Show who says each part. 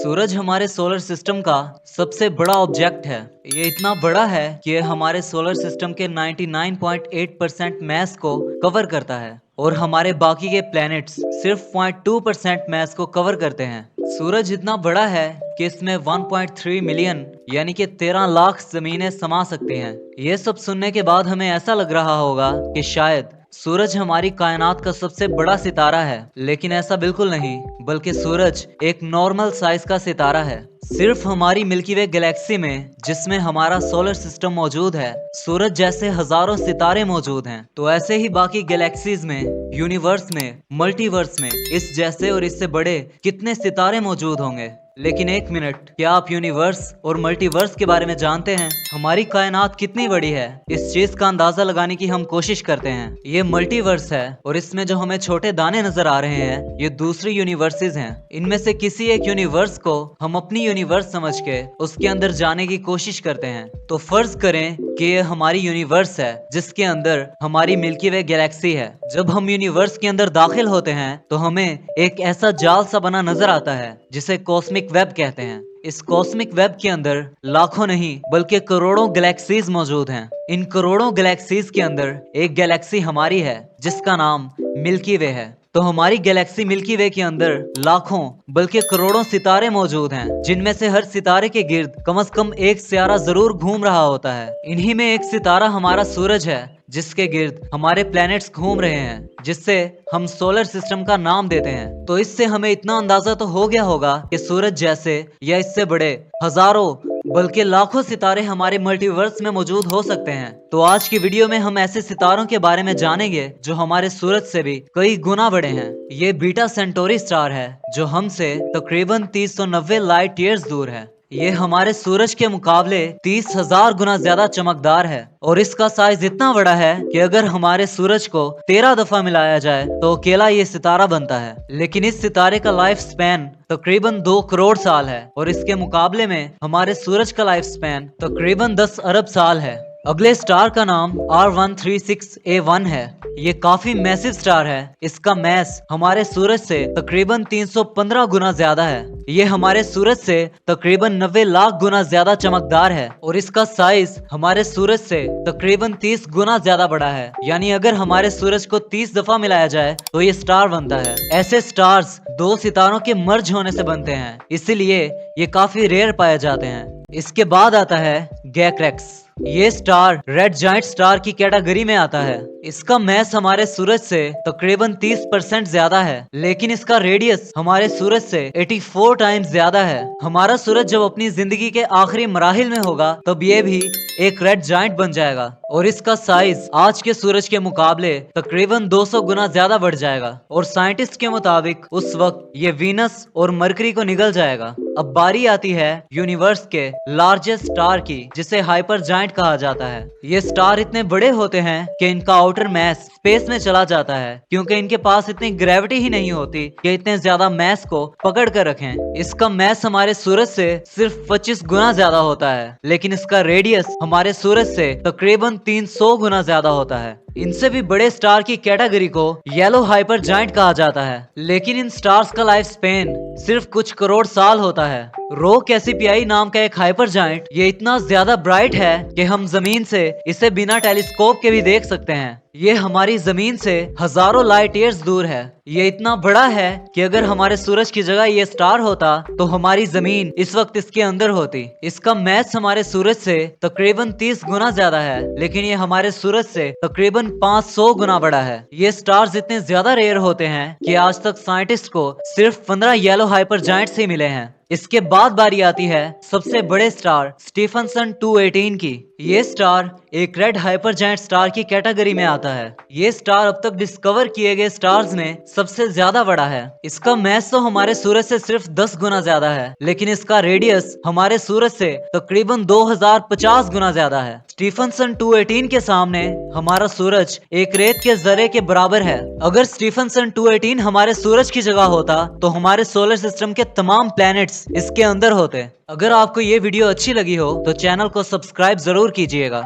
Speaker 1: सूरज हमारे solar system का सबसे बड़ा ऑब्जेक्ट है। ये इतना बड़ा है कि ये हमारे सोलर सिस्टम के 99.8% मैस को कवर करता है और हमारे बाकी के प्लैनेट्स सिर्फ 0.2% मैस को कवर करते हैं। सूरज इतना बड़ा है कि इसमें 1.3 मिलियन यानी कि 13 लाख जमीनें समा सकती हैं। ये सब सुनने के बाद हमें ऐसा लग रहा होगा कि शायद सूरज हमारी कायनात का सबसे बड़ा सितारा है, लेकिन ऐसा बिल्कुल नहीं, बल्कि सूरज एक नॉर्मल साइज का सितारा है। सिर्फ हमारी मिल्की वे गैलेक्सी में, जिसमें हमारा सोलर सिस्टम मौजूद है, सूरज जैसे हजारों सितारे मौजूद हैं। तो ऐसे ही बाकी गैलेक्सीज में, यूनिवर्स में, मल्टीवर्स में इस जैसे और इससे बड़े कितने सितारे मौजूद होंगे। लेकिन एक मिनट, क्या आप यूनिवर्स और मल्टीवर्स के बारे में जानते हैं? हमारी कायनात कितनी बड़ी है, इस चीज का अंदाजा लगाने की हम कोशिश करते हैं। ये मल्टीवर्स है और इसमें जो हमें छोटे दाने नजर आ रहे हैं, ये दूसरी यूनिवर्सेस हैं। इनमें से किसी एक यूनिवर्स को हम अपनी यूनिवर्स समझ के उसके अंदर जाने की कोशिश करते हैं। तो फर्ज करें कि ये हमारी यूनिवर्स है, जिसके अंदर हमारी मिल्की वे गैलेक्सी है। जब हम यूनिवर्स के अंदर दाखिल होते हैं तो हमें एक ऐसा जाल सा बना नजर आता है जिसे कॉस्मिक वेब कहते हैं। इस कॉस्मिक वेब के अंदर लाखों नहीं बल्कि करोड़ों गैलेक्सीज मौजूद हैं। इन करोड़ों गैलेक्सीज के अंदर एक गैलेक्सी हमारी है जिसका नाम मिल्की वे है। तो हमारी गैलेक्सी मिल्की वे के अंदर लाखों बल्कि करोड़ों सितारे मौजूद हैं, जिनमें से हर सितारे के गिर्द कम से कम एक सितारा जरूर घूम रहा होता है। इन्हीं में एक सितारा हमारा सूरज है, जिसके गिर्द हमारे प्लैनेट्स घूम रहे हैं, जिससे हम सोलर सिस्टम का नाम देते हैं। तो इससे हमें इतना अंदाजा तो हो गया होगा कि सूरज जैसे या इससे बड़े हजारों बल्कि लाखों सितारे हमारे मल्टीवर्स में मौजूद हो सकते हैं। तो आज की वीडियो में हम ऐसे सितारों के बारे में जानेंगे जो हमारे सूरज से भी कई गुना बड़े हैं। ये बीटा सेंटोरी स्टार है, जो हमसे तकरीबन 390 लाइट ईयर्स दूर है। ये हमारे सूरज के मुकाबले 30,000 गुना ज्यादा चमकदार है और इसका साइज इतना बड़ा है कि अगर हमारे सूरज को 13 दफा मिलाया जाए तो अकेला ये सितारा बनता है। लेकिन इस सितारे का लाइफ स्पैन तकरीबन 2 करोड़ साल है और इसके मुकाबले में हमारे सूरज का लाइफ स्पैन तकरीबन 10 अरब साल है। अगले स्टार का नाम R136A1 है। ये काफी मैसिव स्टार है। इसका मैस हमारे सूरज से तकरीबन 315 गुना ज्यादा है। ये हमारे सूरज से तकरीबन 90 लाख गुना ज्यादा चमकदार है और इसका साइज हमारे सूरज से तकरीबन 30 गुना ज्यादा बड़ा है। यानी अगर हमारे सूरज को 30 दफा मिलाया जाए तो ये स्टार बनता है। ऐसे स्टार्स दो सितारों के मर्ज होने से बनते हैं, इसीलिए ये काफी रेयर पाए जाते हैं। इसके बाद आता है गैक्रेक्स। ये स्टार रेड जाइंट स्टार की कैटेगरी में आता है। इसका मैस हमारे सूरज से तकरीबन 30% ज्यादा है, लेकिन इसका रेडियस हमारे सूरज से 84 टाइम्स ज्यादा है। हमारा सूरज जब अपनी जिंदगी के आखिरी मराहिल में होगा तब ये भी एक रेड जाइंट बन जाएगा और इसका साइज आज के सूरज के मुकाबले तकरीबन 200 गुना ज्यादा बढ़ जाएगा और साइंटिस्ट के मुताबिक उस वक्त ये वीनस और मरकरी को निगल जाएगा। अब बारी आती है यूनिवर्स के लार्जेस्ट स्टार की, जिसे हाइपर जाइंट कहा जाता है। ये स्टार इतने बड़े होते हैं कि इनका आउटर मैस स्पेस में चला जाता है, क्योंकि इनके पास इतनी ग्रेविटी ही नहीं होती कि इतने ज्यादा मैस को पकड़ कर रखें। इसका मैस हमारे सूरज से सिर्फ 25 गुना ज्यादा होता है, लेकिन इसका रेडियस हमारे सूरज से तकरीबन 300 गुना ज्यादा होता है। इनसे भी बड़े स्टार की कैटेगरी को येलो हाइपर जाइंट कहा जाता है, लेकिन इन स्टार्स का लाइफ स्पेन सिर्फ कुछ करोड़ साल होता है। रो कैसिपियाई नाम का एक हाइपर जाइंट ये इतना ज्यादा ब्राइट है कि हम जमीन से इसे बिना टेलीस्कोप के भी देख सकते हैं। ये हमारी जमीन से हजारों लाइट ईयर्स दूर है। ये इतना बड़ा है कि अगर हमारे सूरज की जगह ये स्टार होता तो हमारी जमीन इस वक्त इसके अंदर होती। इसका मैस हमारे सूरज से तकरीबन 30 गुना ज्यादा है, लेकिन ये हमारे सूरज से तकरीबन 500 गुना बड़ा है। ये स्टार्स इतने ज्यादा रेयर होते हैं कि आज तक साइंटिस्ट को सिर्फ 15 येलो हाइपर जाइंट्स ही मिले हैं। इसके बाद बारी आती है सबसे बड़े स्टार स्टीफनसन 218 की। ये स्टार एक रेड हाइपर जायंट स्टार की कैटेगरी में आता है। ये स्टार अब तक डिस्कवर किए गए स्टार्स में सबसे ज्यादा बड़ा है। इसका मैस तो हमारे सूरज से सिर्फ 10 गुना ज्यादा है, लेकिन इसका रेडियस हमारे सूरज से तकरीबन 2050 गुना ज्यादा है। स्टीफनसन 218 के सामने हमारा सूरज एक रेत के जरे के बराबर है। अगर स्टीफनसन 218 हमारे सूरज की जगह होता तो हमारे सोलर सिस्टम के तमाम प्लैनेट्स इसके अंदर होते। अगर आपको ये वीडियो अच्छी लगी हो तो चैनल को सब्सक्राइब जरूर कीजिएगा।